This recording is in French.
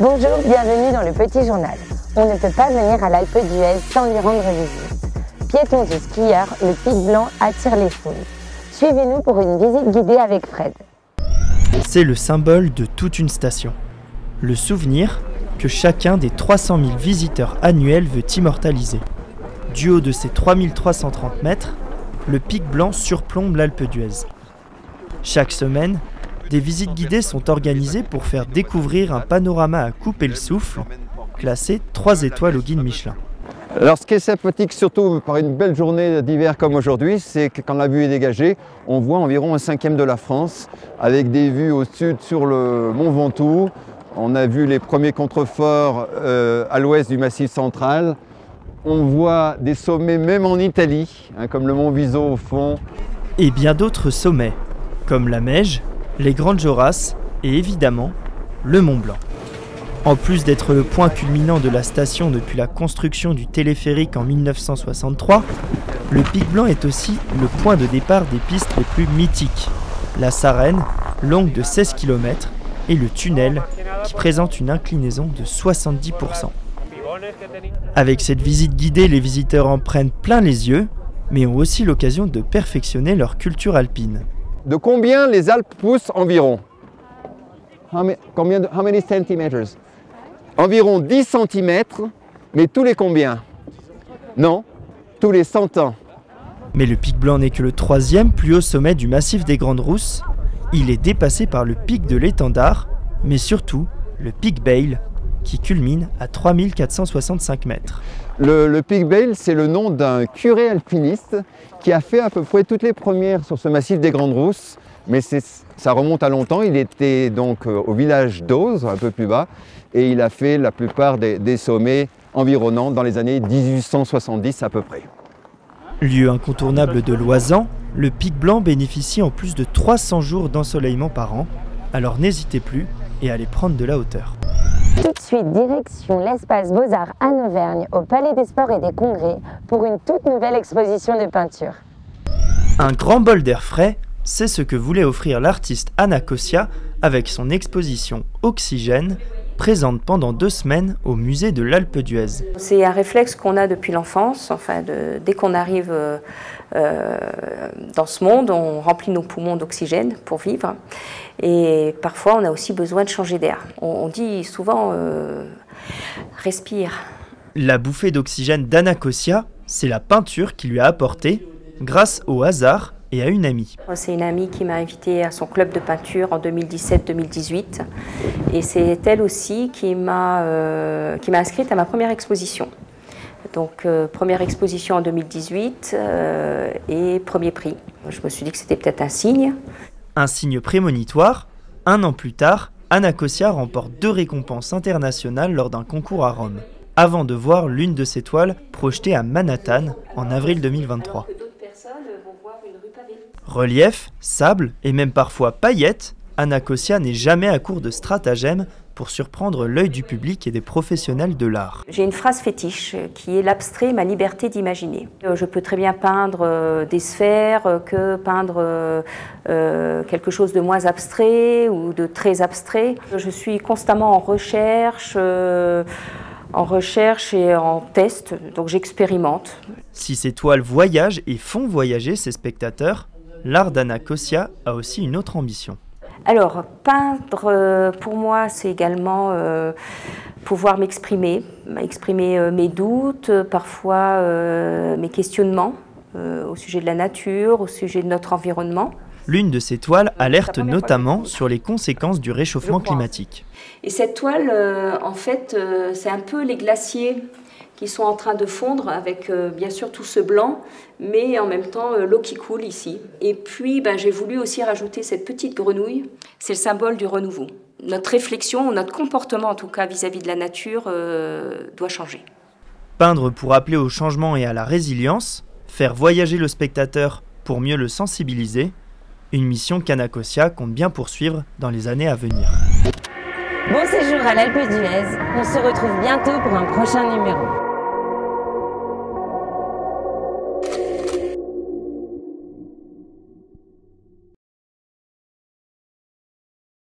Bonjour, bienvenue dans le Petit Journal. On ne peut pas venir à l'Alpe d'Huez sans lui rendre visite. Piétons ou skieurs, le Pic Blanc attire les foules. Suivez-nous pour une visite guidée avec Fred. C'est le symbole de toute une station. Le souvenir que chacun des 300 000 visiteurs annuels veut immortaliser. Du haut de ses 3330 mètres, le Pic Blanc surplombe l'Alpe d'Huez. Chaque semaine, des visites guidées sont organisées pour faire découvrir un panorama à couper le souffle, classé 3 étoiles au guide Michelin. Alors ce qui est sympathique, surtout par une belle journée d'hiver comme aujourd'hui, c'est que quand la vue est dégagée, on voit environ 1/5 de la France, avec des vues au sud sur le mont Ventoux. On a vu les premiers contreforts à l'ouest du Massif central. On voit des sommets même en Italie, comme le mont Viso au fond. Et bien d'autres sommets, comme la Meige, les Grandes Jorasses et évidemment le Mont Blanc. En plus d'être le point culminant de la station depuis la construction du téléphérique en 1963, le Pic Blanc est aussi le point de départ des pistes les plus mythiques. La Sarenne, longue de 16 km, et le tunnel, qui présente une inclinaison de 70%. Avec cette visite guidée, les visiteurs en prennent plein les yeux, mais ont aussi l'occasion de perfectionner leur culture alpine. De combien les Alpes poussent environ? How many centimeters? Environ 10 cm, mais tous les combien? Non, tous les 100 ans. Mais le Pic Blanc n'est que le 3e plus haut sommet du massif des Grandes Rousses. Il est dépassé par le pic de l'Étendard, mais surtout le Pic Bail, qui culmine à 3465 mètres. Le Pic Bail, c'est le nom d'un curé alpiniste qui a fait à peu près toutes les premières sur ce massif des Grandes Rousses, mais ça remonte à longtemps. Il était donc au village d'Auze, un peu plus bas, et il a fait la plupart des sommets environnants dans les années 1870 à peu près. Lieu incontournable de Loisan, le Pic Blanc bénéficie en plus de 300 jours d'ensoleillement par an, alors n'hésitez plus et allez prendre de la hauteur. Tout de suite, direction l'espace Beaux-Arts à Auvergne, au Palais des Sports et des Congrès, pour une toute nouvelle exposition de peinture. Un grand bol d'air frais, c'est ce que voulait offrir l'artiste Anna Kossia avec son exposition Oxygène, présente pendant 2 semaines au musée de l'Alpe d'Huez. C'est un réflexe qu'on a depuis l'enfance, dès qu'on arrive dans ce monde, on remplit nos poumons d'oxygène pour vivre. Et parfois, on a aussi besoin de changer d'air. On dit souvent respire. La bouffée d'oxygène d'Anna Kossia, c'est la peinture qui lui a apporté, grâce au hasard et à une amie. C'est une amie qui m'a invitée à son club de peinture en 2017-2018. Et c'est elle aussi qui m'a inscrite à ma première exposition. Donc première exposition en 2018 et premier prix. Je me suis dit que c'était peut-être un signe. Un signe prémonitoire. 1 an plus tard, Anna Kossia remporte 2 récompenses internationales lors d'un concours à Rome, avant de voir l'une de ses toiles projetée à Manhattan en avril 2023. Relief, sable et même parfois paillettes, Anna Kossia n'est jamais à court de stratagèmes pour surprendre l'œil du public et des professionnels de l'art. J'ai une phrase fétiche qui est « l'abstrait, ma liberté d'imaginer ». Je peux très bien peindre des sphères que peindre quelque chose de moins abstrait ou de très abstrait. Je suis constamment en recherche et en test, donc j'expérimente. Si ces toiles voyagent et font voyager ses spectateurs, l'art d'Anna Kossia a aussi une autre ambition. Alors, peindre, pour moi, c'est également pouvoir m'exprimer mes doutes, parfois mes questionnements au sujet de la nature, au sujet de notre environnement. L'une de ces toiles alerte notamment sur les conséquences du réchauffement climatique. Et cette toile, en fait, c'est un peu les glaciers qui sont en train de fondre avec bien sûr tout ce blanc, mais en même temps l'eau qui coule ici. Et puis j'ai voulu aussi rajouter cette petite grenouille, c'est le symbole du renouveau. Notre réflexion, notre comportement en tout cas vis-à-vis de la nature doit changer. Peindre pour appeler au changement et à la résilience, faire voyager le spectateur pour mieux le sensibiliser, une mission qu'Anna Kossia compte bien poursuivre dans les années à venir. Bon séjour à l'Alpe d'Huez, on se retrouve bientôt pour un prochain numéro.